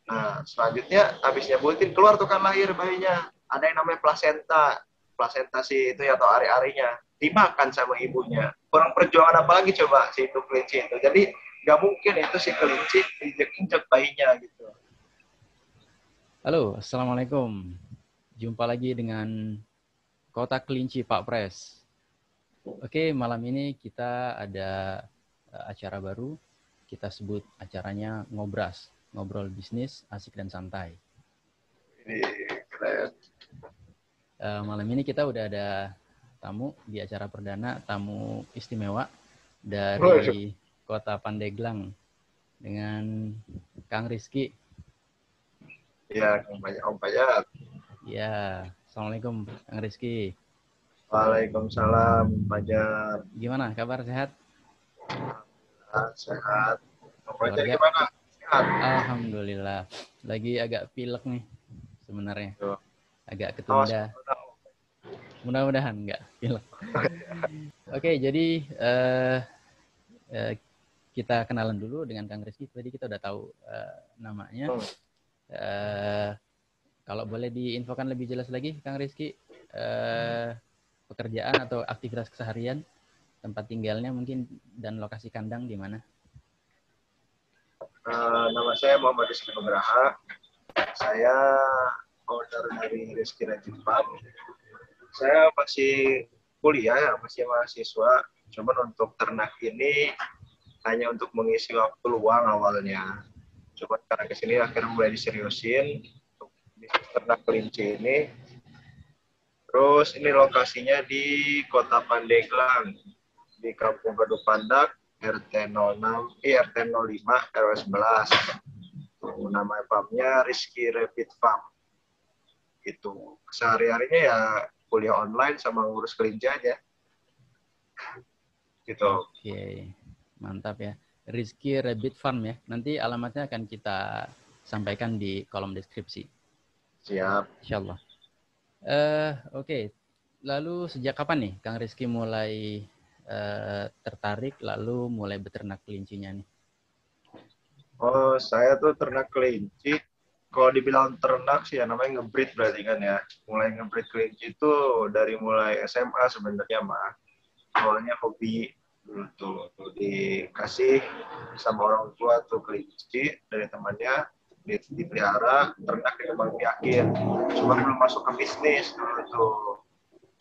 Nah, selanjutnya habis nyebutin keluar tuh kan lahir bayinya. Ada yang namanya plasenta. Plasenta sih itu ya atau ari-arinya. Dimakan sama ibunya. Kurang perjuangan apa lagi coba si itu kelinci itu. Jadi nggak mungkin itu si kelinci injek-injek bayinya gitu. Halo, Assalamualaikum. Jumpa lagi dengan Kota Kelinci Pak Pres. Oke, malam ini kita ada acara baru. Kita sebut acaranya Ngobras. Ngobrol bisnis, asik dan santai. Ini keren. Malam ini kita udah ada tamu di acara perdana, tamu istimewa Waduh. dari Kota Pandeglang dengan Kang Rizky. Ya, banyak Om Pajat. Ya, Assalamualaikum Kang Rizky. Waalaikumsalam, Pajat. Gimana kabar, sehat? Sehat. Om Pajat Keluarga? gimana? Sehat. Alhamdulillah. Lagi agak pilek nih sebenarnya. Tuh. Agak Awas ketunda. corona. Mudah-mudahan enggak pilek. Oke, jadi eh, kita kenalan dulu dengan Kang Rizky. Tadi kita udah tahu namanya. Eh, Kalau boleh diinfokan lebih jelas lagi, Kang Rizky, pekerjaan atau aktivitas keseharian, tempat tinggalnya mungkin, dan lokasi kandang di mana? Nama saya Muhammad Rizky Nugraha. Saya owner dari Rizky Rajin Farm. Saya masih kuliah, ya, masih mahasiswa. Cuman untuk ternak ini hanya untuk mengisi waktu luang awalnya. Cuman karena kesini akhirnya mulai diseriusin untuk bisnis ternak kelinci ini. Terus ini lokasinya di Kota Pandeglang, di Kampung Gaduh Pandak, RT 06, RT 05, RW 11. Nama farmnya Rizky Rapid Farm. Itu sehari-harinya ya kuliah online sama ngurus kelinci aja. Gitu. Oke, mantap ya. Rizky Rabbit Farm ya. Nanti alamatnya akan kita sampaikan di kolom deskripsi. Siap. Insyaallah. Oke. Lalu sejak kapan nih Kang Rizky mulai tertarik lalu mulai beternak kelincinya nih? Oh, saya tuh ternak kelinci. Kalau dibilang ternak sih ya namanya ngebreed berarti kan ya. Mulai ngebreed kelinci itu dari mulai SMA sebenarnya mah. Awalnya hobi dulu tuh dikasih sama orang tua tuh kelinci dari temannya dipelihara ternak emang yakin cuma belum masuk ke bisnis dulu tuh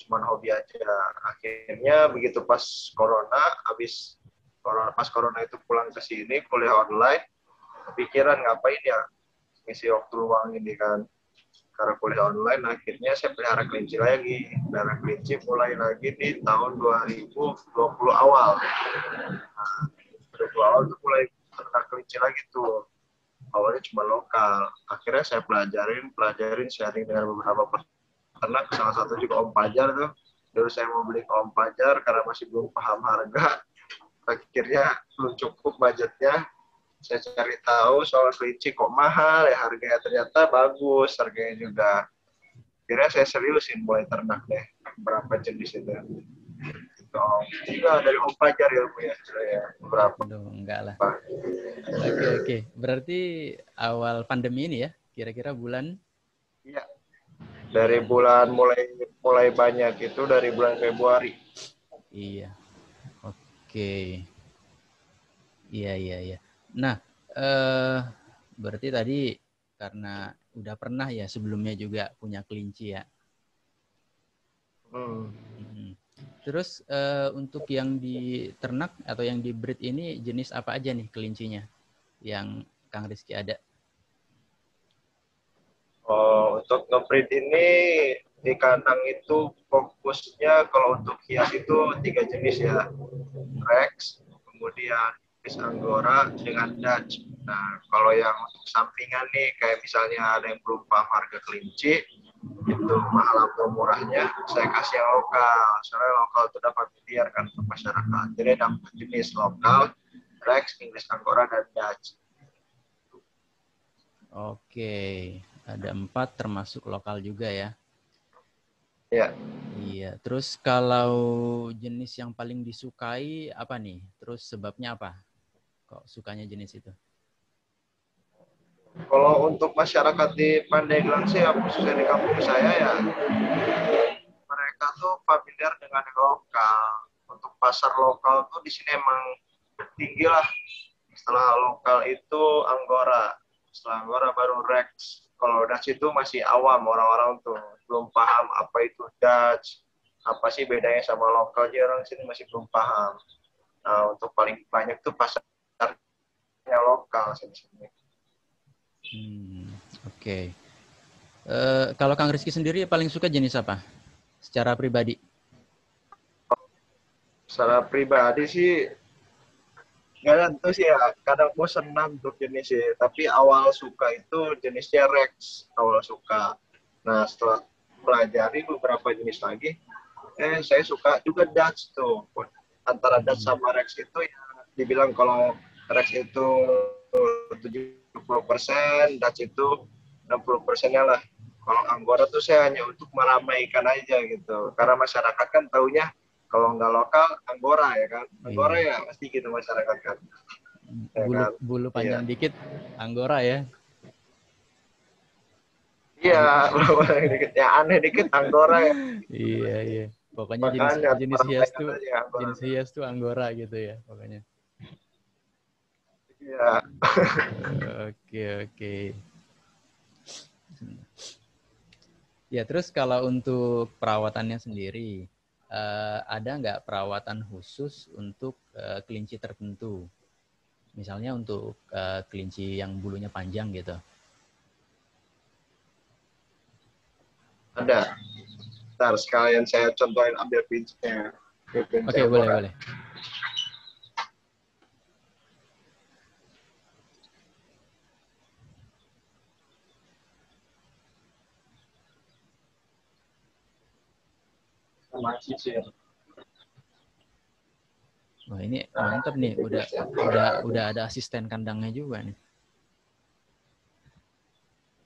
cuman hobi aja akhirnya begitu pas corona pas corona itu pulang ke sini kuliah online kepikiran ngapain ya ngisi waktu luang ini kan karena kuliah online akhirnya saya pelihara kelinci lagi. Pelihara kelinci mulai lagi di tahun 2020 awal. Nah, 2020 awal tuh mulai ternak kelinci lagi tuh. Awalnya cuma lokal. Akhirnya saya pelajarin sharing dengan beberapa peternak. Salah satu juga Om Pajar tuh. Dulu saya mau beli ke Om Pajar karena masih belum paham harga. Akhirnya belum cukup budgetnya saya cari tahu soal kelinci kok mahal ya harganya ternyata bagus harganya juga akhirnya saya seriusin mulai ternak deh berapa jenis itu gitu juga dari Om Fajar ilmunya saya berapa Aduh, enggak lah. Oke. Berarti awal pandemi ini ya, kira-kira bulan? iya dari Bulan. bulan mulai mulai banyak itu dari bulan Februari. Iya. Oke. Iya. Nah, eh berarti tadi karena udah pernah ya sebelumnya juga punya kelinci ya. hmm. Terus untuk yang di ternak atau yang di breed ini jenis apa aja nih kelincinya yang Kang Rizky ada? Untuk ngebreed ini di kandang itu fokusnya kalau untuk hias itu 3 jenis ya Rex, kemudian Inggris Anggora dengan Dutch. Nah, kalau yang untuk sampingan nih, kayak misalnya ada yang belum paham harga kelinci, itu mahal atau murahnya, saya kasih yang lokal. Soalnya lokal itu dapat familiar kan untuk masyarakat. Jadi ada 4 jenis lokal, Rex, Inggris Anggora, dan Dutch. Oke, ada 4 termasuk lokal juga ya. Ya. Iya, terus kalau jenis yang paling disukai apa nih? Terus sebabnya apa? Kok sukanya jenis itu? Kalau untuk masyarakat di Pandeglang sih, ya, khususnya di kampung saya ya, mereka tuh familiar dengan yang lokal. Untuk pasar lokal tuh di sini emang tinggi lah. Setelah lokal itu Anggora. Setelah Anggora baru Rex. Kalau Dutch itu masih awam orang-orang tuh. Belum paham apa itu Dutch. Apa sih bedanya sama lokal. Jadi orang sini masih belum paham. Nah, untuk paling banyak tuh pasarnya lokal sini. Oke. Kalau Kang Rizky sendiri paling suka jenis apa? Secara pribadi? Secara pribadi sih nggak tentu sih ya, kadang bosan untuk jenis sih. Tapi awal suka itu jenisnya Rex, awal suka. Nah, setelah pelajari beberapa jenis lagi, saya suka juga Dutch tuh. Antara Dutch sama Rex itu ya, dibilang kalau Rex itu 70%, Dutch itu 60%-nya lah. Kalau Anggora tuh saya hanya untuk meramaikan aja gitu. Karena masyarakat kan taunya kalau nggak lokal Anggora ya kan. Anggora Iya. ya pasti gitu masyarakat kan. Ya Bulu kan? bulu Iya. panjang dikit Anggora ya. Iya, Ju- dikit ya aneh dikit Anggora ya. Iya, iya. Pokoknya jenis Makanya jenis hias meramaikan tuh aja Anggora. jenis hias tuh Anggora gitu ya pokoknya. Iya. Oke, oke. Ya, terus kalau untuk perawatannya sendiri, ada nggak perawatan khusus untuk kelinci tertentu? Misalnya untuk kelinci yang bulunya panjang gitu. Ada. Ntar sekalian saya contohin ambil pinchnya. Oke, boleh, boleh. Sama sisir. Wah, ini mantep nih, udah ada asisten kandangnya juga nih.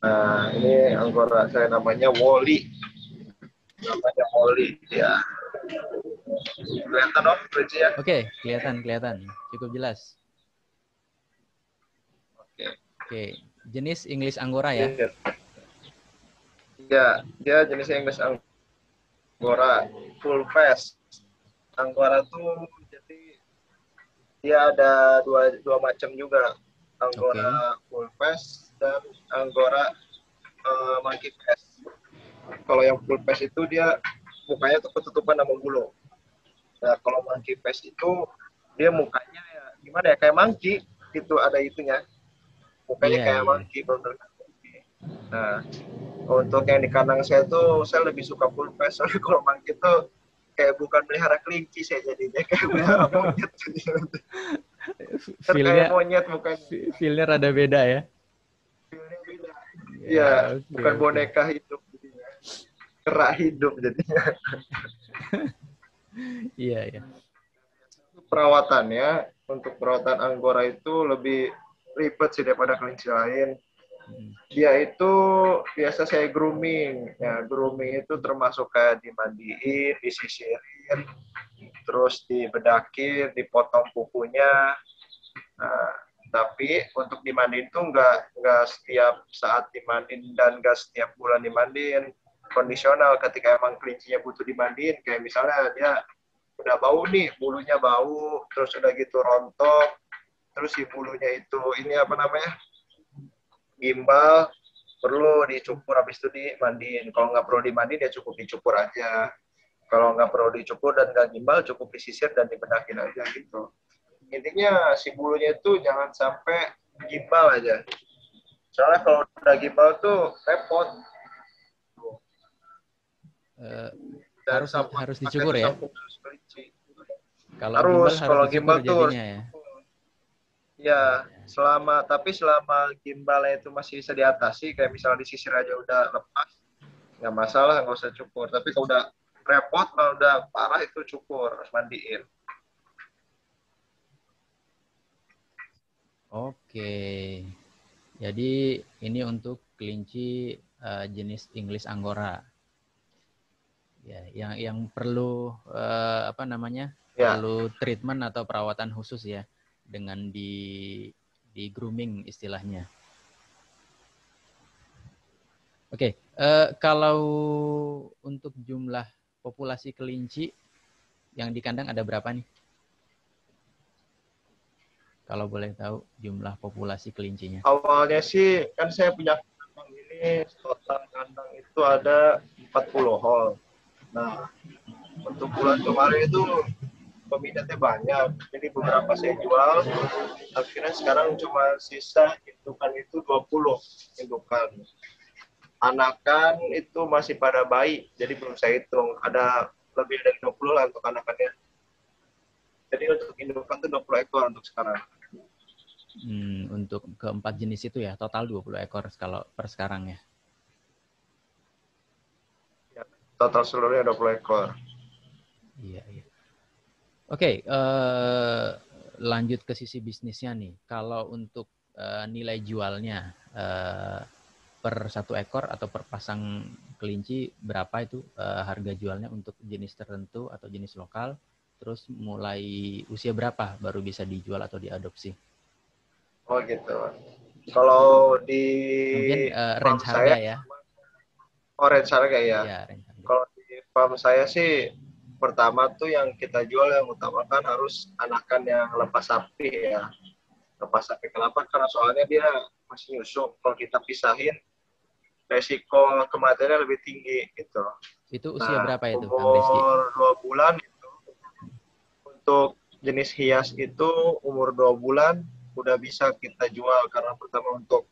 Nah, ini Anggora saya namanya Woli. Namanya Woli ya. Kelihatan dong bridge ya. Oke, kelihatan. Cukup jelas. Oke. Oke, jenis English Angora ya? Iya, dia jenisnya English Anggora full face. Anggora tuh jadi dia ada dua macam juga. Anggora full face dan Anggora monkey face. Kalau yang full face itu dia mukanya tuh ketutupan sama bulu. Nah, kalau monkey face itu dia mukanya ya gimana ya kayak monkey gitu, ada itunya. Mukanya Iya, kayak iya. monkey, bener. Nah, untuk yang di kandang saya tuh saya lebih suka full face. Soalnya kalau monkey tuh kayak bukan melihara kelinci saya jadinya, kayak melihara monyet. Kayak Feel-nya monyet bukan. feel-nya rada beda ya. Iya, Ya, oke, bukan oke. boneka hidup jadinya. Kerak hidup jadinya. Iya, iya. Perawatannya untuk perawatan Anggora itu lebih ribet sih daripada kelinci lain. Dia itu biasa saya grooming. Ya, grooming itu termasuk kayak dimandiin, disisirin, terus dibedakin, dipotong kukunya. Nah, tapi untuk dimandiin tuh nggak setiap saat dimandiin dan nggak setiap bulan dimandiin. Kondisional ketika emang kelincinya butuh dimandiin, kayak misalnya dia udah bau nih, bulunya bau, terus udah gitu rontok, terus si bulunya itu ini apa namanya, gimbal, perlu dicukur, habis itu dimandiin. Kalau nggak perlu dimandiin ya cukup dicukur aja. Kalau nggak perlu dicukur dan nggak gimbal, cukup disisir dan dibedakin aja gitu. Intinya si bulunya itu jangan sampai gimbal aja. Soalnya kalau udah gimbal tuh repot. Dan Harus pakai dicukur tuh ya. sampo kelinci. Kalau gimbal Harus, harus kalau dicukur gimbal tuh jadinya ya. ya, selama gimbalnya itu masih bisa diatasi, kayak misalnya disisir aja udah lepas, nggak masalah, nggak usah cukur. Tapi kalau udah repot, kalau udah parah itu cukur, harus mandiin. Oke. Jadi ini untuk kelinci jenis English Angora. Ya, yang perlu apa namanya? Ya, Perlu treatment atau perawatan khusus ya dengan di grooming istilahnya. Oke, kalau untuk jumlah populasi kelinci yang di kandang ada berapa nih? Kalau boleh tahu jumlah populasi kelincinya. Awalnya sih kan saya punya kandang ini, total kandang itu ada 40 hol. Nah, untuk bulan kemarin itu peminatnya banyak, jadi beberapa saya jual. Akhirnya sekarang cuma sisa indukan itu 20 indukan. Anakan itu masih pada bayi, jadi belum saya hitung. Ada lebih dari 20 lah untuk anakannya. Jadi untuk indukan itu 20 ekor untuk sekarang. Untuk keempat jenis itu ya, total 20 ekor kalau per sekarang ya. Ya, total seluruhnya 20 ekor. Iya, iya. Oke, lanjut ke sisi bisnisnya nih. Kalau untuk nilai jualnya per satu ekor atau per pasang kelinci berapa itu harga jualnya untuk jenis tertentu atau jenis lokal? Terus mulai usia berapa baru bisa dijual atau diadopsi? Oh gitu. Kalau di Mungkin farm range harga saya, ya. orange harga ya. Iya, range harga. Kalau di farm saya sih, pertama tuh yang kita jual yang utamakan harus anakan yang lepas sapi ya. Lepas sapi kenapa? Karena soalnya dia masih nyusu. Kalau kita pisahin, resiko kematiannya lebih tinggi gitu. Itu usia Nah, berapa itu, Kang Rizky? umur 2 bulan itu untuk jenis hias itu umur 2 bulan udah bisa kita jual karena pertama untuk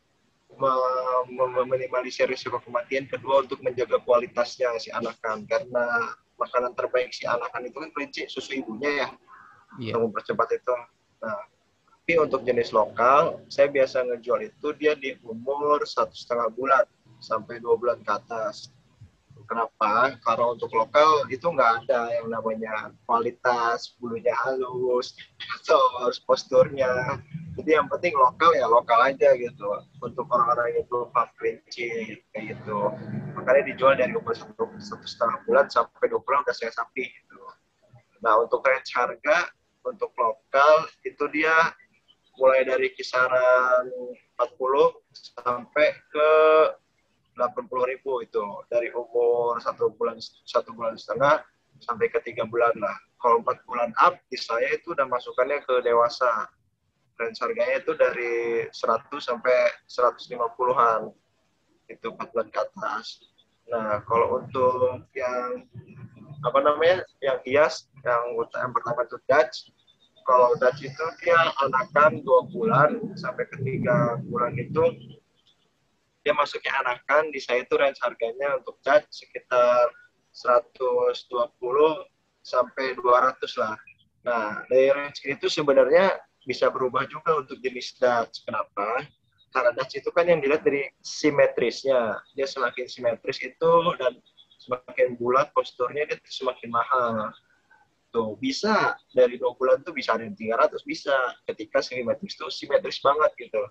meminimalisir risiko kematian, kedua untuk menjaga kualitasnya si anakan karena makanan terbaik si anakan itu kan kelinci susu ibunya ya Iya. untuk mempercepat itu. Nah, tapi untuk jenis lokal saya biasa ngejual itu dia di umur 1,5 bulan sampai 2 bulan ke atas. Kenapa? Karena untuk lokal itu nggak ada yang namanya kualitas, bulunya halus, atau harus posturnya. Jadi yang penting lokal ya lokal aja gitu. Untuk orang-orang yang belum paham kelinci kayak gitu. Makanya dijual dari umur 1,5 bulan sampai 2 bulan udah saya sapi gitu. Nah untuk range harga untuk lokal itu dia mulai dari kisaran 40 sampai ke 80.000 itu dari umur 1,5 bulan sampai ke 3 bulan lah. Kalau 4 bulan up, di saya itu udah masukannya ke dewasa. Dan harganya itu dari 100 sampai 150-an. Itu 4 bulan ke atas. Nah, kalau untuk yang apa namanya, yang hias, yang pertama itu Dutch. Kalau Dutch itu dia anakan 2 bulan sampai ke 3 bulan itu dia masuknya anakan di saya itu range harganya untuk cat sekitar 120 sampai 200 lah. Nah, dari range itu sebenarnya bisa berubah juga untuk jenis Dutch. Kenapa? Karena Dutch itu kan yang dilihat dari simetrisnya. Dia semakin simetris itu dan semakin bulat posturnya dia semakin mahal. Tuh, bisa dari 2 bulan tuh bisa ada yang 300 bisa ketika simetris itu simetris banget gitu.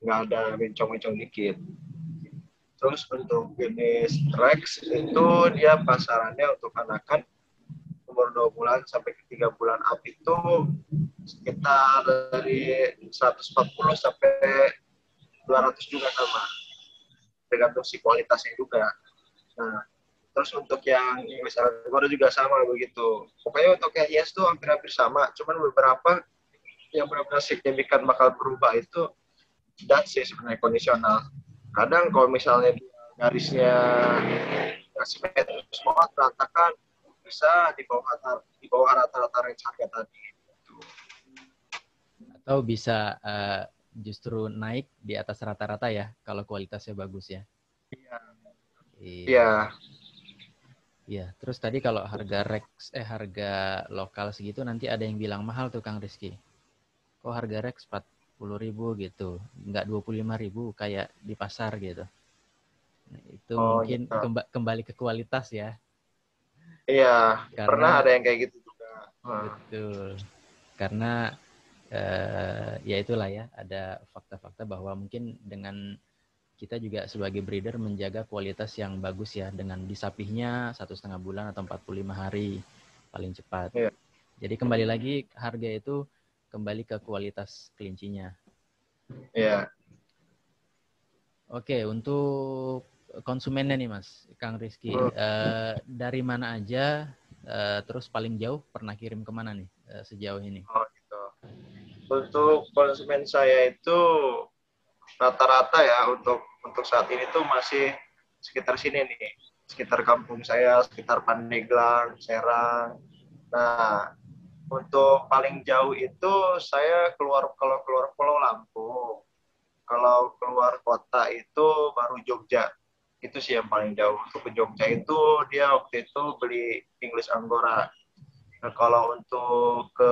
Nggak ada bencong-bencong dikit. Terus untuk jenis Rex itu dia pasarannya untuk anakan umur 2 bulan sampai ke 3 bulan up itu sekitar dari 140 sampai 200 juga sama. Tergantung si kualitasnya juga. Nah, terus untuk yang English Angora juga sama begitu. Pokoknya untuk yang hias tuh hampir-hampir sama. Cuman beberapa yang benar-benar signifikan bakal berubah itu Dutch sih sebenarnya kondisional. Kadang kalau misalnya garisnya ngasih simetris banget berantakan bisa di bawah rata-rata range harga tadi. Atau bisa justru naik di atas rata-rata ya kalau kualitasnya bagus ya. Iya. Iya. Iya. Iya, terus tadi kalau harga lokal segitu nanti ada yang bilang mahal tuh Kang Rizky. Kok harga Rex 40.000 gitu, nggak 25.000 kayak di pasar gitu. Nah, itu Oh mungkin gitu. kembali ke kualitas ya. Iya, pernah Karena ada yang kayak gitu juga. betul. Karena ya itulah ya, ada fakta-fakta bahwa mungkin dengan kita juga sebagai breeder menjaga kualitas yang bagus ya dengan disapihnya 1,5 bulan atau 45 hari paling cepat. Iya. Jadi kembali lagi harga itu kembali ke kualitas kelincinya. Iya. Oke, untuk konsumennya nih Mas, Kang Rizky. Dari mana aja, terus paling jauh pernah kirim kemana nih sejauh ini? Oh gitu. Untuk konsumen saya itu rata-rata ya untuk saat ini tuh masih sekitar sini nih, sekitar kampung saya, sekitar Pandeglang, Serang. Nah, untuk paling jauh itu saya kalau keluar Pulau Lampung. Kalau keluar kota itu baru Jogja. Itu sih yang paling jauh. Untuk ke Jogja itu dia waktu itu beli English Angora. Nah, kalau untuk ke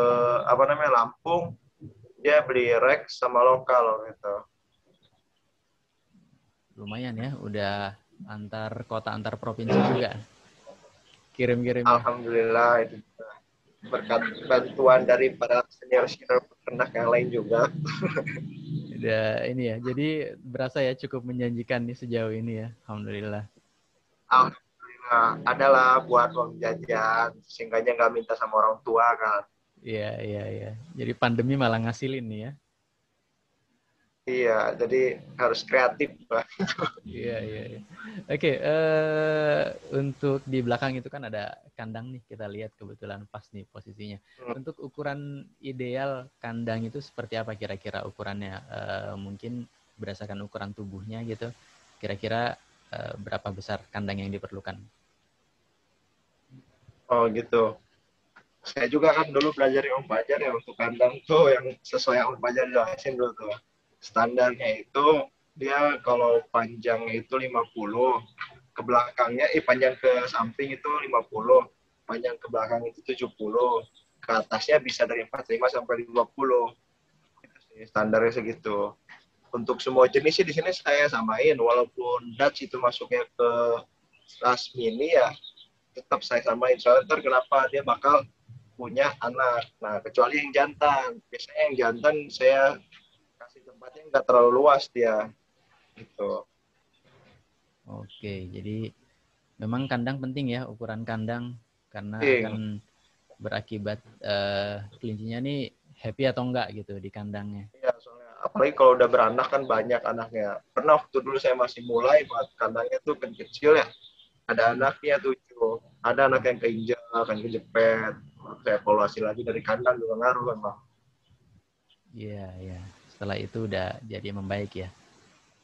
Lampung, dia beli Rex sama lokal gitu. Lumayan ya, udah antar kota, antar provinsi juga kirim-kirim. Alhamdulillah itu berkat bantuan dari para senior-senior peternak yang lain juga. Udah ini ya, jadi berasa ya cukup menjanjikan nih sejauh ini ya, alhamdulillah. Alhamdulillah adalah buat uang jajan, sehingga nggak minta sama orang tua kan. Iya, iya, iya. Jadi pandemi malah ngasilin nih ya. Iya, jadi harus kreatif, Pak. Iya, iya, iya. Oke, untuk di belakang itu kan ada kandang nih, kita lihat kebetulan pas nih posisinya. Untuk ukuran ideal kandang itu seperti apa kira-kira ukurannya? Mungkin berdasarkan ukuran tubuhnya gitu. Kira-kira berapa besar kandang yang diperlukan? Oh gitu. Saya juga kan dulu belajar yang Om Fajar ya untuk kandang tuh yang sesuai yang Om Fajar jelasin dulu tuh. Standarnya itu dia kalau panjangnya itu 50, ke belakangnya panjang ke samping itu 50, panjang ke belakang itu 70, ke atasnya bisa dari 45 sampai 50. Itu sih standarnya segitu. Untuk semua jenis sih di sini saya samain, walaupun Dutch itu masuknya ke ras mini ya, tetap saya samain. Soalnya ntar kenapa dia bakal punya anak. Nah, kecuali yang jantan. Biasanya yang jantan saya kasih tempatnya nggak terlalu luas dia. Gitu. Oke, jadi memang kandang penting ya, ukuran kandang. Karena Penting. akan berakibat kelincinya nih happy atau enggak gitu di kandangnya. Iya, soalnya apalagi kalau udah beranak kan banyak anaknya. Pernah waktu dulu saya masih mulai buat kandangnya tuh kan kecil ya. Ada anaknya 7. Ada anak yang keinjak, kan kejepet. Saya evaluasi lagi dari kandang juga ngaruh kan, Bang. Iya, iya. Setelah itu udah jadi membaik ya.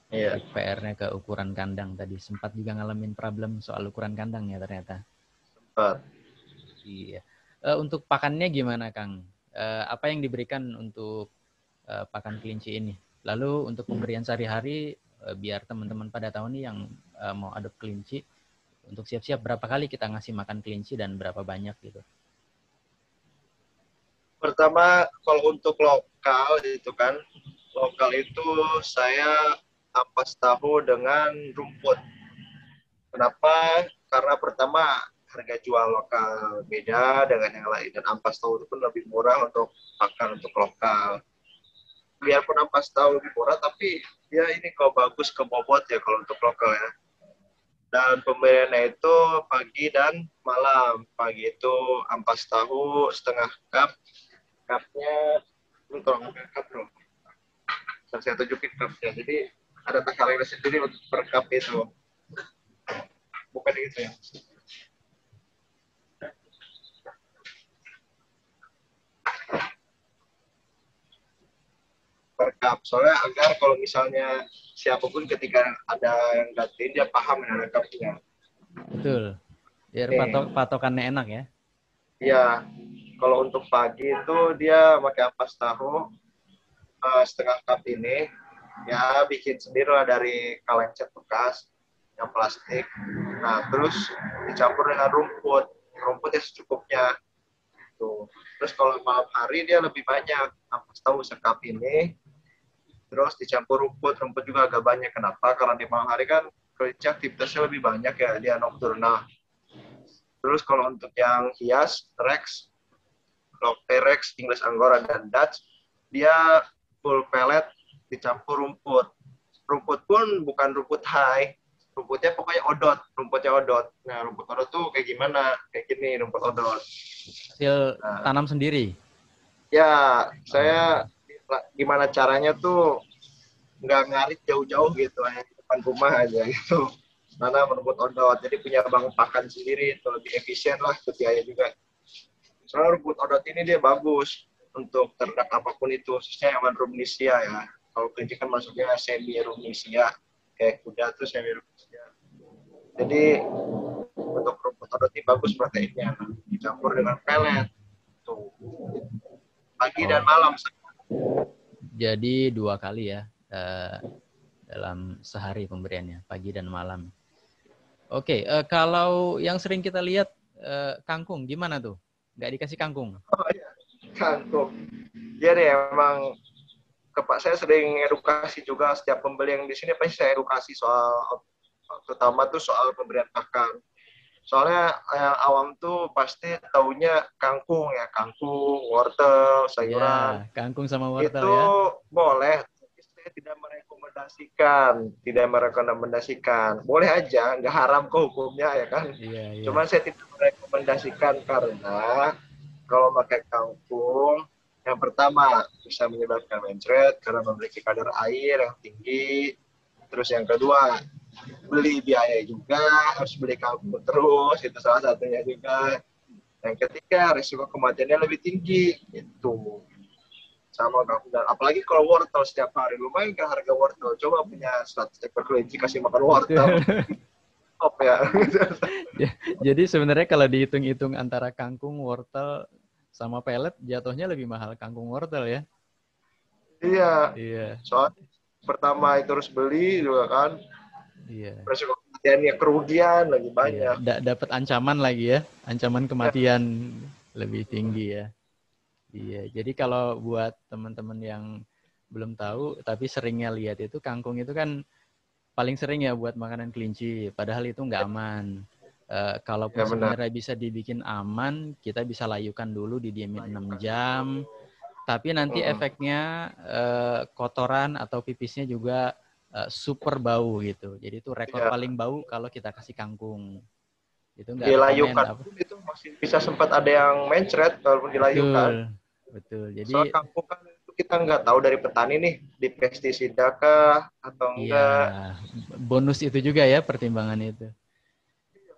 Iya. Jadi PR-nya ke ukuran kandang tadi. Sempat juga ngalamin problem soal ukuran kandang ya ternyata. Sempat. Iya. Untuk pakannya gimana, Kang? Apa yang diberikan untuk pakan kelinci ini? Lalu untuk pemberian sehari-hari, biar teman-teman pada tahu nih yang mau adopt kelinci, untuk siap-siap berapa kali kita ngasih makan kelinci dan berapa banyak gitu. Pertama, kalau untuk lokal itu kan, lokal itu saya ampas tahu dengan rumput. Kenapa? Karena pertama harga jual lokal beda dengan yang lain dan ampas tahu itu pun lebih murah untuk pakan untuk lokal. Biarpun ampas tahu lebih murah, tapi ya ini kalau bagus ke bobot ya kalau untuk lokal ya. Dan pemberiannya itu pagi dan malam. Pagi itu ampas tahu setengah cup, cupnya lu tolong ambil cup bro. Saya tunjukin cupnya. Jadi ada takarannya sendiri untuk per cup itu. Bukan gitu ya. Per cup. Soalnya agar kalau misalnya siapapun ketika ada yang gantiin dia paham yang ada cupnya. Betul. Biar patokannya enak ya. Iya. Kalau untuk pagi itu dia pakai ampas tahu setengah cup ini. Ya bikin sendiri lah dari kaleng cat bekas yang plastik. Nah terus dicampur dengan rumput. Rumputnya secukupnya. Tuh. Terus kalau malam hari dia lebih banyak. Ampas tahu sekap ini. Terus dicampur rumput. Rumput juga agak banyak. Kenapa? Karena di malam hari kan kelinci aktivitasnya lebih banyak ya. Dia nocturnal. Terus kalau untuk yang hias, Rex, Rex, English Angora, dan Dutch, dia full pellet dicampur rumput. Rumput pun bukan rumput high, rumputnya pokoknya odot, rumputnya odot. Nah, rumput odot tuh kayak gimana? Kayak gini, rumput odot. Hasil Nah, tanam sendiri? ya, saya gimana caranya tuh nggak ngarit jauh-jauh gitu, hanya di depan rumah aja gitu. nanam rumput odot. Jadi punya bank pakan sendiri itu lebih efisien lah, biaya juga. Soalnya rumput odot ini dia bagus untuk ternak apapun itu, khususnya hewan ruminisia ya. Kalau kelinci kan masuknya semi ruminisia, kayak kuda tuh semi ruminisia. Jadi untuk rumput odot ini bagus proteinnya, dicampur dengan pelet tuh pagi dan malam. Jadi 2 kali ya dalam sehari pemberiannya, pagi dan malam. Oke, kalau yang sering kita lihat kangkung gimana tuh? Nggak dikasih kangkung? Oh iya, kangkung. Iya deh, emang saya sering edukasi juga, setiap pembeli yang di sini pasti saya edukasi soal, terutama tuh soal pemberian pakan. Soalnya yang awam tuh pasti taunya kangkung ya, kangkung, wortel, sayuran. Ya, kangkung sama wortel Itu ya. boleh, tapi saya tidak merekomendasikan. Boleh aja, nggak haram kok hukumnya ya kan. Iya, iya. Cuman saya tidak merekomendasikan karena kalau pakai kangkung, yang pertama bisa menyebabkan mencret karena memiliki kadar air yang tinggi. Terus yang kedua, beli biaya juga, harus beli kangkung terus, itu salah satunya juga. Yang ketiga, risiko kematiannya lebih tinggi, itu sama kangkung. Dan apalagi kalau wortel setiap hari, lumayan kan harga wortel. Coba punya 100 ekor kelinci kasih makan wortel, top ya. Jadi sebenarnya kalau dihitung-hitung antara kangkung, wortel, sama pelet, jatuhnya lebih mahal kangkung wortel ya. Iya, Iya. soalnya pertama itu harus beli juga kan, Iya. resiko kematiannya kerugian lebih Iya. banyak. Dapat ancaman lagi ya, ancaman kematian lebih tinggi ya. Iya. Jadi kalau buat teman-teman yang belum tahu tapi seringnya lihat itu kangkung itu kan paling sering ya buat makanan kelinci. Padahal itu nggak aman. Kalaupun Ya benar. sebenarnya bisa dibikin aman, kita bisa layukan dulu, didiemin 6 jam. Tapi nanti efeknya kotoran atau pipisnya juga super bau gitu. Jadi itu rekor Ya. paling bau kalau kita kasih kangkung. Itu nggak rekomend Dilayukan apa. pun itu masih bisa sempat ada yang mencret kalau dilayukan. Betul, betul. Soal Jadi kangkung kan itu kita nggak tahu dari petani nih, di pestisida kah atau ya enggak, bonus itu juga ya pertimbangan itu.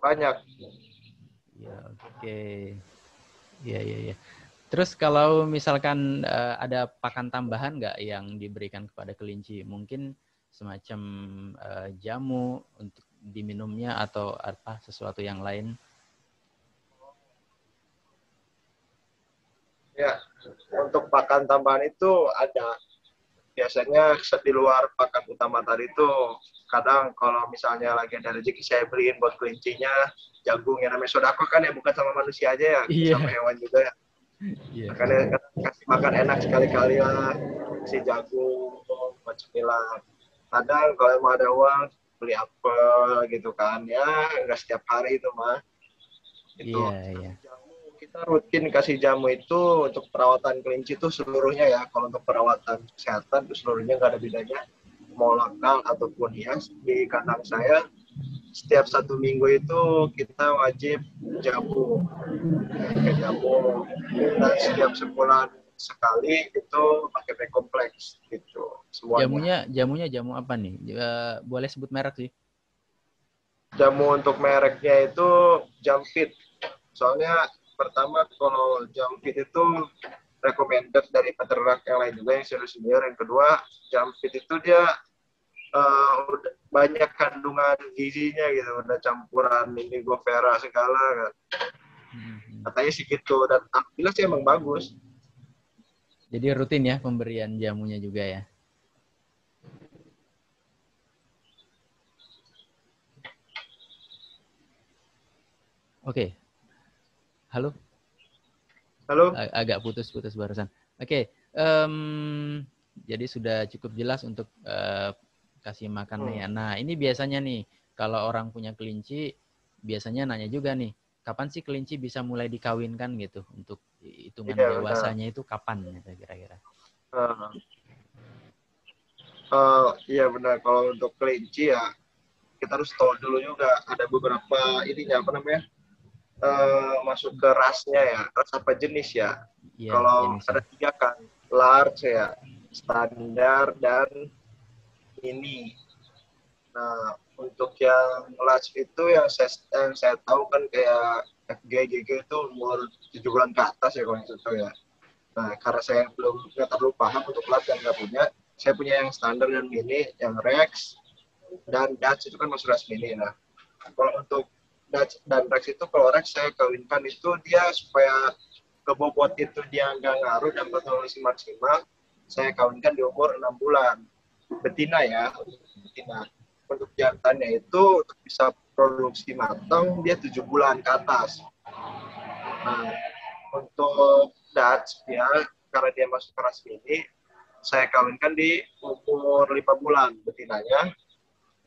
banyak. Ya oke. Iya iya iya. Terus kalau misalkan ada pakan tambahan nggak yang diberikan kepada kelinci? Mungkin semacam jamu untuk diminumnya atau apa sesuatu yang lain? Ya, untuk pakan tambahan itu ada. Biasanya di luar pakan utama tadi itu, kadang kalau misalnya lagi ada rezeki saya beliin buat kelincinya jagung yang namanya sodako kan ya, bukan sama manusia aja ya, sama Iya. hewan juga ya. Iya. Makanya kasih makan enak sekali-kali lah, kasih jagung, buat cemilan. Kadang kalau emang ada uang, beli apel gitu kan. Ya, nggak setiap hari itu mah. Itu Iya, iya. jamu, kita rutin kasih jamu itu untuk perawatan kelinci itu seluruhnya ya. Kalau untuk perawatan kesehatan itu seluruhnya nggak ada bedanya. Mau lokal ataupun hias, di kandang saya setiap 1 minggu itu kita wajib jamu, pakai jamu, dan setiap sebulan sekali itu pakai kompleks gitu semuanya. Jamunya jamu apa nih? Boleh sebut merek sih? Jamu untuk mereknya itu Jampit. Soalnya pertama kalau Jampit itu recommended dari peternak yang lain juga yang senior. Yang kedua, Jampit itu dia udah banyak kandungan gizinya gitu, udah campuran indigo vera segala kan. Katanya sih gitu, dan alhamdulillah sih emang bagus. Jadi rutin ya pemberian jamunya juga ya. Oke. Halo? Halo? Agak putus-putus barusan. Oke. Jadi sudah cukup jelas untuk kasih makannya. Nah, ini biasanya nih, kalau orang punya kelinci, biasanya nanya juga nih, kapan sih kelinci bisa mulai dikawinkan gitu? Untuk hitungan Iya benar. dewasanya itu kapan gitu kira-kira? Iya benar, kalau untuk kelinci ya kita harus tahu dulu juga ada beberapa ininya apa namanya, masuk ke rasnya ya, ras apa jenis ya. Iya, Kalau ada jenisnya. 3 kan, large ya, standar, dan mini. Nah, Untuk yang large itu yang saya tahu kan kayak FG, GG itu umur 7 bulan ke atas ya kalau itu tahu ya. Nah, karena saya belum nggak terlalu paham untuk large dan nggak punya, saya punya yang standar dan mini, yang Rex dan Dutch itu kan masuk kelas mini. Nah, kalau untuk Dutch dan Rex itu, kalau Rex saya kawinkan itu dia supaya kebobot itu dia nggak ngaruh dan produksi maksimal, saya kawinkan di umur 6 bulan. Betina ya, betina. Untuk jantannya itu untuk bisa produksi matang dia 7 bulan ke atas. Nah, untuk Dutch ya, karena dia masuk kelas mini, saya kawinkan di umur 5 bulan betinanya,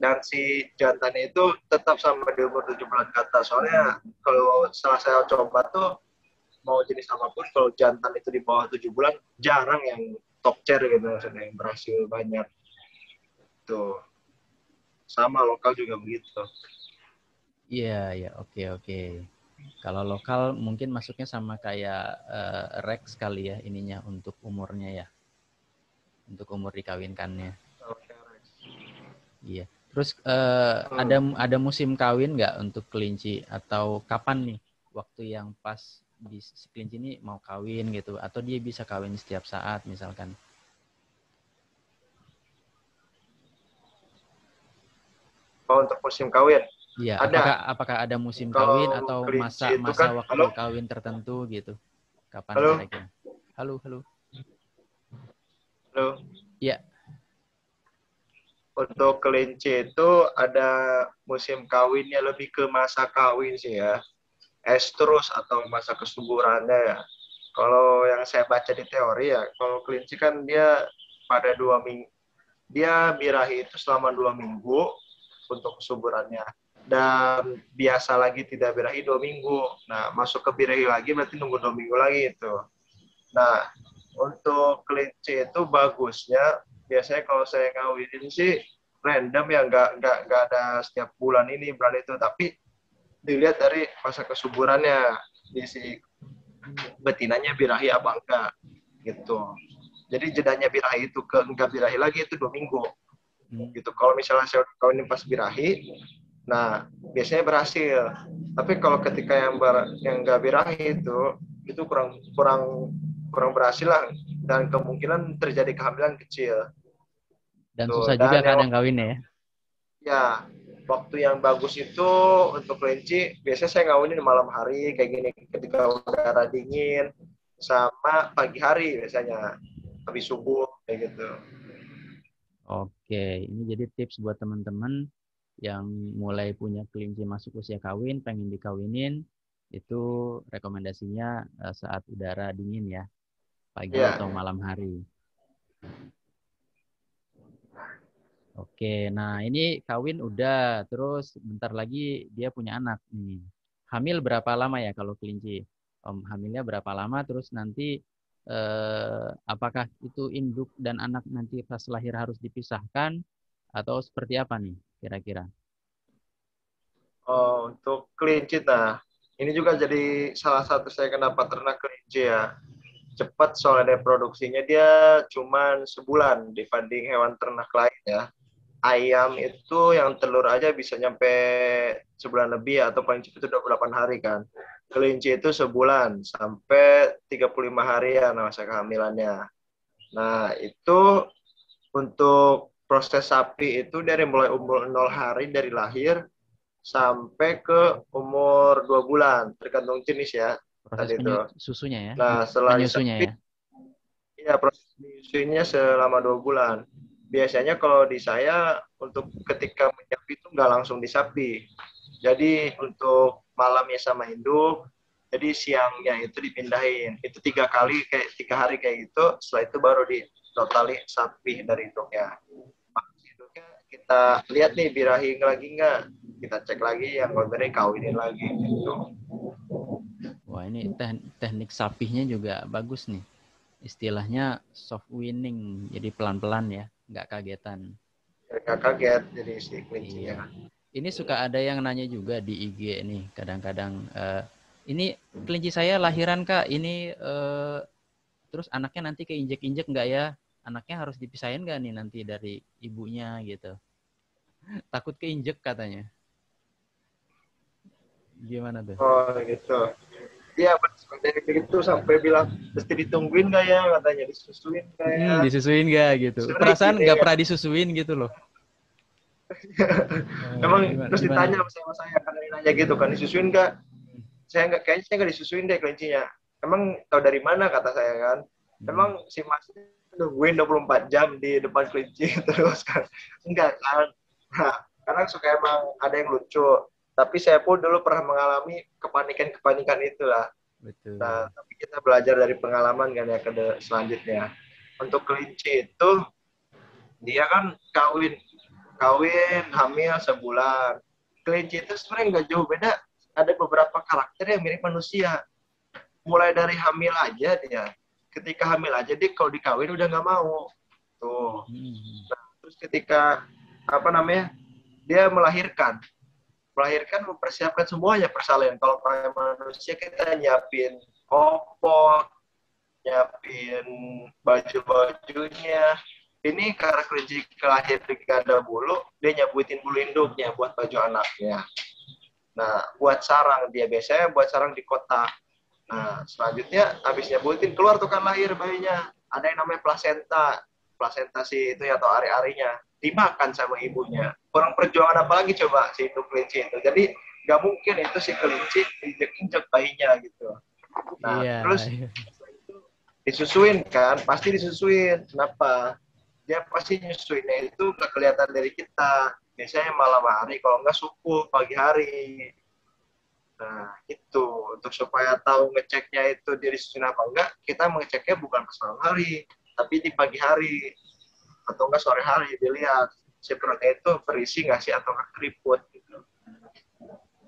dan si jantannya itu tetap sama di umur 7 bulan ke atas. Soalnya kalau setelah saya coba tuh, mau jenis apapun, kalau jantan itu di bawah 7 bulan, jarang yang top chair gitu, maksudnya yang berhasil banyak. Tuh, sama lokal juga begitu. Iya, ya, oke, oke. Kalau lokal mungkin masuknya sama kayak Rex kali ya ininya untuk umurnya ya, untuk umur dikawinkannya. Iya. Terus ada musim kawin nggak untuk kelinci atau kapan nih waktu yang pas di si kelinci ini mau kawin gitu atau dia bisa kawin setiap saat misalkan? Oh, untuk musim kawin Iya. ada. Apakah ada musim kawin Kalau atau kelinci itu masa kan, waktu halo, kawin tertentu gitu? Kapan halo, kira-kira? Halo, halo. halo. Iya. Untuk kelinci itu ada musim kawinnya, lebih ke masa kawin sih ya. Estrus atau masa kesuburannya ya. Kalau yang saya baca di teori ya, kalau kelinci kan dia pada 2 minggu, dia birahi itu selama 2 minggu untuk kesuburannya. Dan biasa lagi tidak birahi 2 minggu. Nah, masuk ke birahi lagi berarti nunggu 2 minggu lagi itu. Nah, untuk kelinci itu bagusnya, biasanya kalau saya ngawinin sih random ya, nggak ada setiap bulan ini bulan itu, tapi dilihat dari masa kesuburannya, di si betinanya birahi apa enggak gitu. Jadi jedanya birahi itu ke enggak birahi lagi itu 2 minggu gitu. Kalau misalnya saya kawinin pas birahi, nah biasanya berhasil. Tapi kalau ketika yang enggak birahi itu kurang kurang kurang berhasil lah, dan kemungkinan terjadi kehamilan kecil. Dan Tuh, susah juga dan kan yang kawinnya ya. ya waktu yang bagus itu untuk kelinci biasanya saya ngawinin malam hari kayak gini, ketika udara dingin, sama pagi hari biasanya habis subuh kayak gitu. Oke, ini jadi tips buat teman-teman yang mulai punya kelinci masuk usia kawin, pengen dikawinin, itu rekomendasinya saat udara dingin ya, pagi Ya, atau malam hari. Oke, nah ini kawin udah, terus bentar lagi dia punya anak nih. Hamil berapa lama ya kalau kelinci? Om, hamilnya berapa lama? Terus nanti apakah itu induk dan anak nanti pas lahir harus dipisahkan atau seperti apa nih kira-kira? oh, untuk kelinci, nah ini juga jadi salah satu saya kenapa ternak kelinci ya, cepat soalnya produksinya, dia cuman sebulan dibanding hewan ternak lain ya. Ayam itu yang telur aja bisa nyampe sebulan lebih, atau paling cepat itu 28 hari kan. Kelinci itu sebulan sampai 35 harian masa kehamilannya. Nah, itu untuk proses sapi itu dari mulai umur 0 hari dari lahir sampai ke umur 2 bulan, tergantung jenis ya Proses tadi itu. susunya ya, Nah, setelah menyusunya disapi, ya. ya proses menyusuinya selama 2 bulan. Biasanya kalau di saya untuk ketika menyapi itu nggak langsung disapi. Jadi untuk malamnya sama induk, jadi siangnya itu dipindahin. Itu 3 kali, kayak 3 hari kayak gitu. Setelah itu baru di totali sapi dari induknya. Induknya kita lihat nih birahi lagi nggak, kita cek lagi, yang nggak birahi kawinin lagi gitu. Wah, ini teknik sapihnya juga bagus nih. Istilahnya soft winning, jadi pelan-pelan ya, nggak kagetan. Nggak kaget jadi si Iya. kelincinya. Ini suka ada yang nanya juga di IG nih, kadang-kadang ini kelinci saya lahiran Kak, ini terus anaknya nanti keinjek-injek nggak ya? Anaknya harus dipisahin nggak nih nanti dari ibunya gitu? Takut keinjek katanya. Gimana tuh? Oh gitu. Iya, dari itu sampai bilang mesti ditungguin nggak ya, katanya disusuin nggak ya. Disusuin gak gitu? Sebenarnya Perasaan gini nggak ya. pernah disusuin gitu loh. Emang Gimana, terus gimana ditanya tuh? sama saya, kan nanya gitu kan, disusuin nggak? Kayaknya saya nggak disusuin deh kelincinya. Emang tahu dari mana, kata saya kan. Hmm. Emang si Mas nungguin 24 jam di depan kelinci terus kan. Enggak kan. Nah, karena suka emang ada yang lucu. Tapi saya pun dulu pernah mengalami kepanikan-kepanikan itulah. Nah, Betul. tapi kita belajar dari pengalaman kan ya ke selanjutnya. Untuk kelinci itu dia kan kawin hamil sebulan. Kelinci itu sebenarnya nggak jauh beda. Ada beberapa karakter yang mirip manusia. Mulai dari hamil aja dia. Ketika hamil aja dia kalau dikawin udah nggak mau. Tuh. Hmm. Terus ketika apa namanya dia melahirkan mempersiapkan semuanya persalinan. Kalau kayak manusia kita nyiapin popok, nyiapin baju-bajunya. Ini karena kelinci kelahir di kandang bulu, dia nyabutin bulu induknya buat baju anaknya. Nah, buat sarang dia biasanya buat sarang di kotak. Nah, selanjutnya habis nyabutin keluar tuh kan lahir bayinya. Ada yang namanya plasenta. Plasenta sih itu ya, atau ari-arinya. Dimakan sama ibunya. Kurang perjuangan apa lagi coba si induk kelinci itu. Jadi nggak mungkin itu si kelinci injek-injek bayinya gitu. Nah, Iya, terus iya. disusuin kan, pasti disusuin. Kenapa? Dia pasti nyusuinnya itu nggak kelihatan dari kita. Biasanya malam hari, kalau nggak subuh pagi hari. Nah, itu untuk supaya tahu ngeceknya itu dia disusun apa enggak, kita mengeceknya bukan pas malam hari, tapi di pagi hari atau enggak sore hari dilihat si perutnya itu berisi nggak sih atau nggak keriput gitu.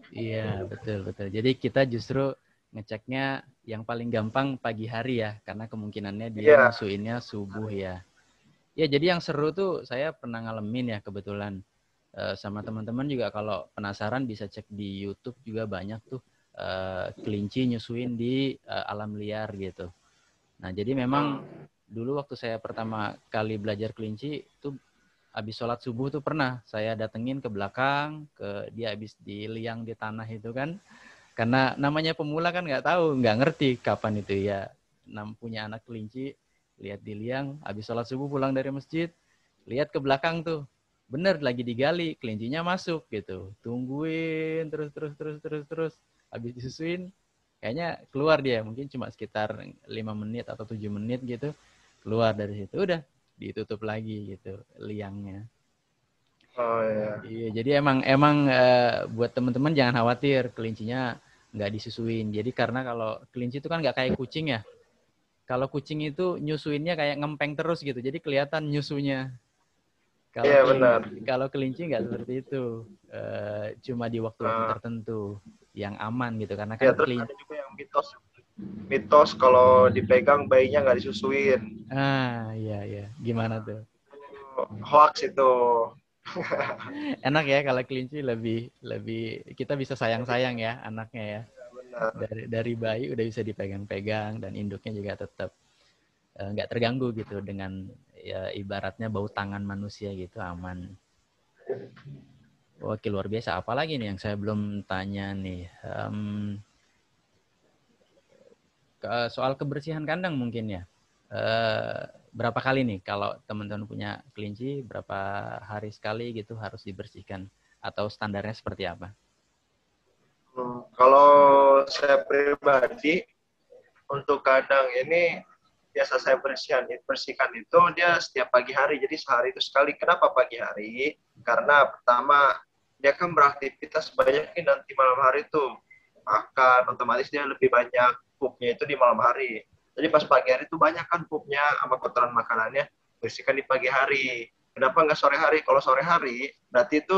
Iya, betul, betul. Jadi kita justru ngeceknya yang paling gampang pagi hari ya, karena kemungkinannya dia Iya, nyusuinnya subuh ya. Ya, jadi yang seru tuh saya pernah ngalamin ya kebetulan. Sama teman-teman juga kalau penasaran bisa cek di YouTube juga banyak tuh kelinci nyusuin di alam liar gitu. Nah, jadi memang dulu waktu saya pertama kali belajar kelinci tuh habis sholat subuh tuh pernah saya datengin ke belakang, ke dia habis di liang di tanah itu kan. Karena namanya pemula kan nggak tahu, nggak ngerti kapan itu ya. Punya anak kelinci, lihat di liang, habis sholat subuh pulang dari masjid, lihat ke belakang tuh. Bener lagi digali, kelincinya masuk gitu. Tungguin terus. Habis disusuin, kayaknya keluar dia. Mungkin cuma sekitar 5 menit atau 7 menit gitu. Keluar dari situ, udah ditutup lagi gitu liangnya. oh ya, Iya, jadi emang emang buat teman-teman jangan khawatir kelincinya nggak disusuin. Jadi karena kalau kelinci itu kan nggak kayak kucing ya. Kalau kucing itu nyusuinnya kayak ngempeng terus gitu. Jadi kelihatan nyusunya. Kalau iya benar. kelinci, kalau kelinci nggak seperti itu. Cuma di waktu-waktu Uh, tertentu yang aman gitu. Karena ya kan terus kelinci. ada juga yang mitos kalau dipegang bayinya nggak disusuin. Ah, iya iya. Gimana tuh? Hoax itu. Enak ya kalau kelinci lebih lebih kita bisa sayang-sayang ya anaknya ya. Benar. Dari bayi udah bisa dipegang-pegang dan induknya juga tetap nggak terganggu gitu dengan ya ibaratnya bau tangan manusia gitu aman. Oke luar biasa. Apalagi nih yang saya belum tanya nih. Soal kebersihan kandang mungkin ya. Berapa kali nih kalau teman-teman punya kelinci berapa hari sekali gitu harus dibersihkan atau standarnya seperti apa? Kalau saya pribadi untuk kandang ini biasa saya bersihkan itu dia setiap pagi hari, jadi sehari itu sekali. Kenapa pagi hari? Karena pertama dia kan beraktivitas banyak nanti malam hari itu makan, otomatis dia lebih banyak pupnya itu di malam hari. Jadi pas pagi hari itu banyak kan pupnya sama kotoran makanannya, bersihkan di pagi hari. Kenapa nggak sore hari? Kalau sore hari berarti itu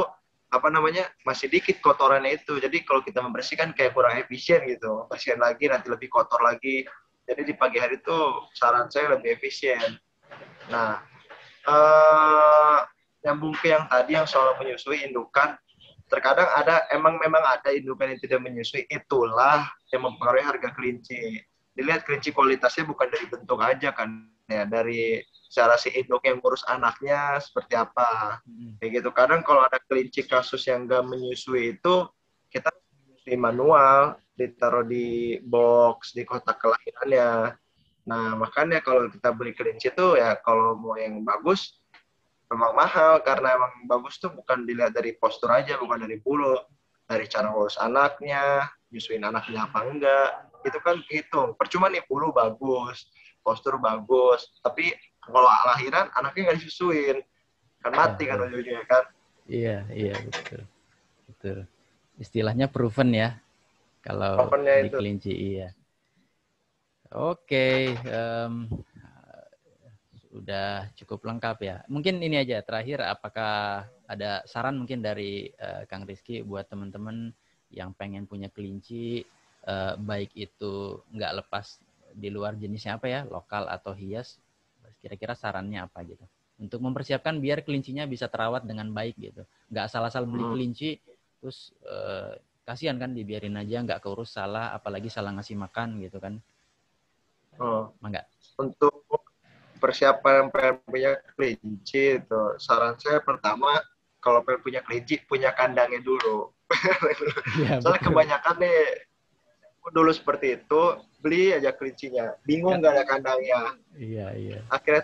apa namanya masih dikit kotorannya itu. Jadi kalau kita membersihkan kayak kurang efisien gitu. Bersihkan lagi nanti lebih kotor lagi. Jadi di pagi hari itu saran saya lebih efisien. Nah, nyambung ke yang tadi yang soal menyusui indukan, terkadang ada memang ada indukan yang tidak menyusui, itulah yang mempengaruhi harga kelinci. Dilihat kelinci kualitasnya bukan dari bentuk aja kan, ya dari cara si induk yang ngurus anaknya seperti apa. Mm. Kayak gitu. Kadang kalau ada kelinci kasus yang nggak menyusui itu, kita menyusui manual, ditaruh di box, di kotak kelahirannya. Nah, makanya kalau kita beli kelinci itu ya kalau mau yang bagus, memang mahal. Karena emang bagus tuh bukan dilihat dari postur aja, bukan dari bulu. Dari cara ngurus anaknya, nyusuin anaknya apa enggak. Itu kan hitung. Percuma nih bulu bagus, postur bagus. Tapi kalau lahiran, anaknya nggak disusuin. Kan Ya, mati kan ya. ujungnya kan. Iya, iya betul. Betul. Istilahnya proven ya kalau Ovennya di itu. kelinci iya. Oke, udah cukup lengkap ya. Mungkin ini aja terakhir, apakah ada saran mungkin dari Kang Rizky buat teman-teman yang pengen punya kelinci, baik itu nggak lepas di luar jenisnya apa ya, lokal atau hias, kira-kira sarannya apa gitu? Untuk mempersiapkan biar kelincinya bisa terawat dengan baik gitu. Nggak salah-salah beli kelinci, terus kasihan kan dibiarin aja, nggak keurus salah, apalagi salah ngasih makan gitu kan. Oh. Enggak. Untuk persiapan pengen punya kelinci itu, saran saya pertama, kalau pengen punya kelinci, punya kandangnya dulu. Iya Soalnya betul. kebanyakan nih, dulu seperti itu, beli aja kelincinya. Bingung gak ada kandangnya. Iya, iya. Akhirnya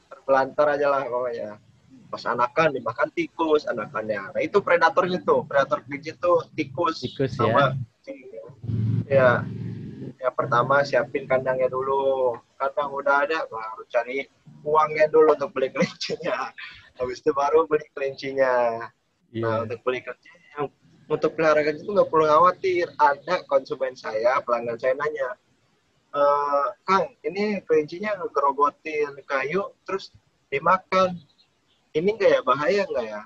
terbelantar aja lah pokoknya. Pas anakan dimakan tikus anakannya. Nah itu predatornya tuh, predator kelinci tuh tikus Tikus ya. sama ya. Yang pertama siapin kandangnya dulu. Kandang udah ada, baru cari uangnya dulu untuk beli kelincinya. Habis itu baru beli kelincinya. Nah Iya. untuk beli kelinci, untuk pelihara kelinci itu nggak perlu khawatir. Ada konsumen saya, pelanggan saya nanya, Kang, ini kelincinya ngegerogotin kayu, terus dimakan. Ini nggak ya, bahaya nggak ya?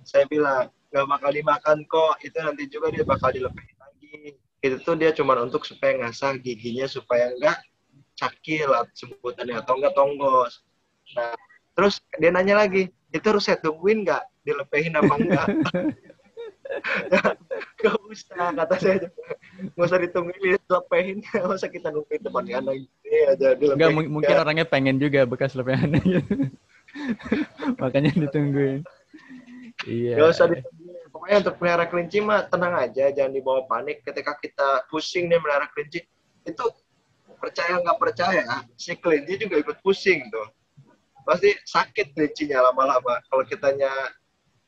Saya bilang, nggak bakal dimakan kok. Itu nanti juga dia bakal dilepehin lagi. Itu tuh dia cuma untuk supaya ngasah giginya, supaya nggak cakil sebutannya, atau nggak tonggos. Nah, terus dia nanya lagi, itu harus saya tungguin nggak? Dilepehin apa enggak? Gak usah, kata saya. Nggak usah ditungguin, dilepehin. Nggak usah kita nungguin depan kandang. Iya, aja Enggak, dilepehin. mungkin orangnya pengen juga bekas lepehan gitu. Makanya ditungguin. Gak usah Iya. ditungguin. Pokoknya untuk pelihara kelinci mah tenang aja, jangan dibawa panik. Ketika kita pusing nih melihara kelinci, itu percaya nggak percaya, si kelinci juga ikut pusing tuh. Pasti sakit kelincinya lama-lama. Kalau kitanya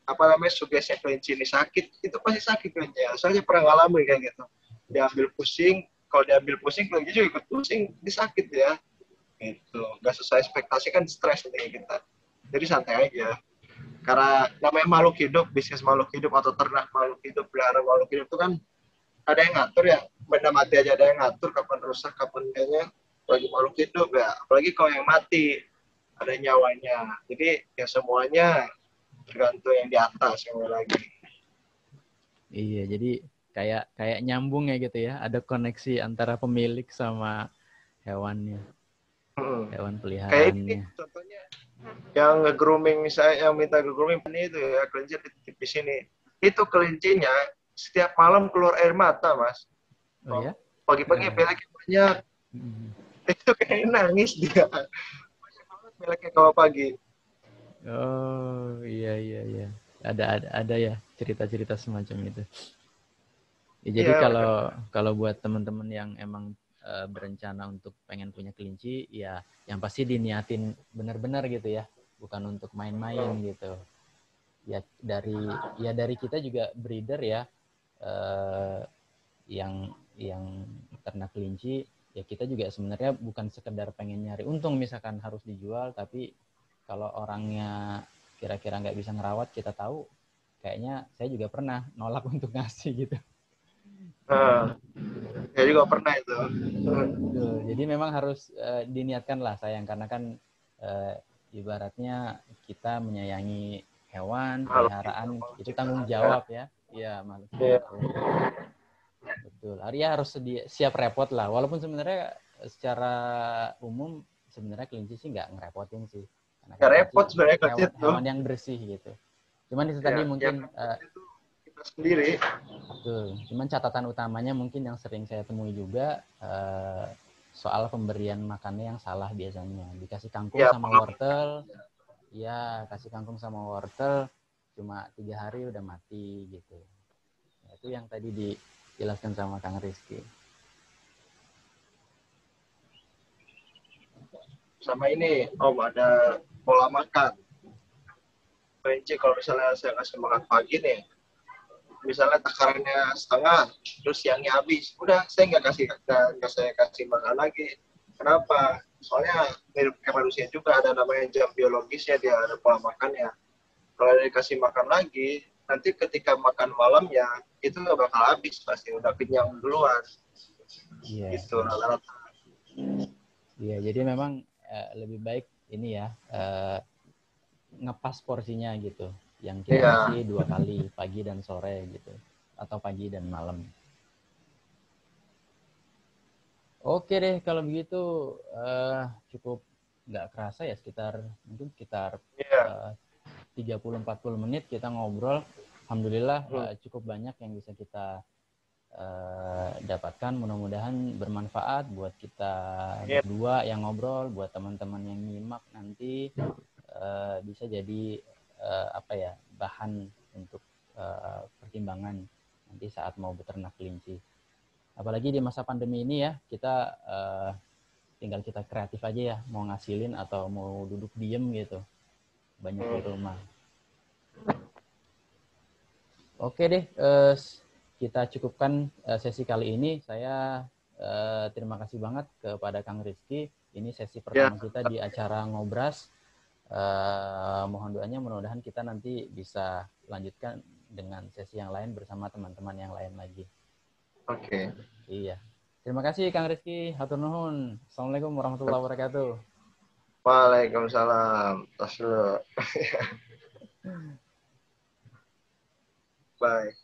apa namanya sugesti kelinci ini sakit, itu pasti sakit kelincinya. Soalnya pernah ngalamin kayak gitu. Diambil pusing, kalau diambil pusing kelinci juga ikut pusing, ini sakit ya. Gitu. Nggak sesuai ekspektasi kan stres nih kita. Jadi santai aja. Karena namanya makhluk hidup, bisnis makhluk hidup atau ternak makhluk hidup, pelihara makhluk hidup itu kan ada yang ngatur ya, benda mati aja ada yang ngatur kapan rusak, kapan enggaknya. Apalagi makhluk hidup ya, apalagi kalau yang mati ada nyawanya. Jadi ya semuanya tergantung yang di atas yang lagi. Iya, jadi kayak kayak nyambung ya gitu ya. Ada koneksi antara pemilik sama hewannya, hewan Kayak ini peliharaannya. contohnya yang nge-grooming, saya yang minta nge-grooming ini itu ya, kelinci di sini. Itu kelincinya setiap malam keluar air mata, Mas. Oh ya? Pagi-pagi beleknya banyak. Hmm. Itu kayak nangis dia. Banyak banget beleknya kalau pagi. Oh iya, iya, iya. Ada ya cerita-cerita semacam itu. Ya, jadi Iya, benar. kalau kalau buat teman-teman yang emang berencana untuk pengen punya kelinci, ya yang pasti diniatin benar-benar gitu ya, bukan untuk main-main gitu. Ya dari kita juga breeder ya, eh, yang ternak kelinci, ya kita juga sebenarnya bukan sekedar pengen nyari untung misalkan harus dijual, tapi kalau orangnya kira-kira nggak bisa ngerawat, kita tahu kayaknya saya juga pernah nolak untuk ngasih gitu. Nah, saya juga pernah itu. Betul. Jadi memang harus diniatkan lah sayang, karena kan ibaratnya kita menyayangi hewan Halo. peliharaan itu tanggung jawab ya. Iya, makhluk Iya. hidup. Betul. Arya harus siap repot lah. Walaupun sebenarnya secara umum sebenarnya kelinci sih nggak ngerepotin sih. Karena Ya kan repot kelinci sebenarnya kerja hewan, tuh. hewan yang bersih gitu. Cuman itu Ya, tadi yang mungkin repot itu kita sendiri. betul. Cuman catatan utamanya mungkin yang sering saya temui juga, soal pemberian makannya yang salah biasanya. Dikasih kangkung Ya, sama wortel, ya kasih kangkung sama wortel cuma 3 hari udah mati gitu. Nah, itu yang tadi dijelaskan sama Kang Rizky. sama ini Om, ada pola makan. Kelinci kalau misalnya saya kasih makan pagi nih, misalnya takarannya setengah, terus siangnya habis, udah saya nggak saya kasih makan lagi. Kenapa? Soalnya mirip kayak manusia juga, ada namanya jam biologisnya, dia ada pola makannya. Kalau dikasih makan lagi, nanti ketika makan malam ya itu nggak bakal habis, pasti udah kenyang duluan. Iya. Gitu rata-rata. Iya, jadi memang lebih baik ini ya, ngepas porsinya gitu. Yang kita Iya. kasih 2 kali, pagi dan sore gitu. Atau pagi dan malam. Oke deh, kalau begitu cukup nggak kerasa ya, mungkin sekitar Iya. 30-40 menit kita ngobrol. Alhamdulillah Hmm. cukup banyak yang bisa kita dapatkan. Mudah-mudahan bermanfaat buat kita berdua yang ngobrol, buat teman-teman yang nyimak nanti bisa jadi bahan untuk pertimbangan nanti saat mau beternak kelinci. Apalagi di masa pandemi ini ya, kita tinggal kita kreatif aja ya, mau ngasilin atau mau duduk diem gitu, banyak di rumah. Oke deh, kita cukupkan sesi kali ini. Saya terima kasih banget kepada Kang Rizky. Ini sesi pertama kita di acara Ngobras. Mohon doanya, mudah-mudahan kita nanti bisa lanjutkan dengan sesi yang lain bersama teman-teman yang lain lagi. Oke. Iya. Terima kasih Kang Rizky. Hatur nuhun. Assalamualaikum warahmatullahi wabarakatuh. Waalaikumsalam. Tas dulu. Bye.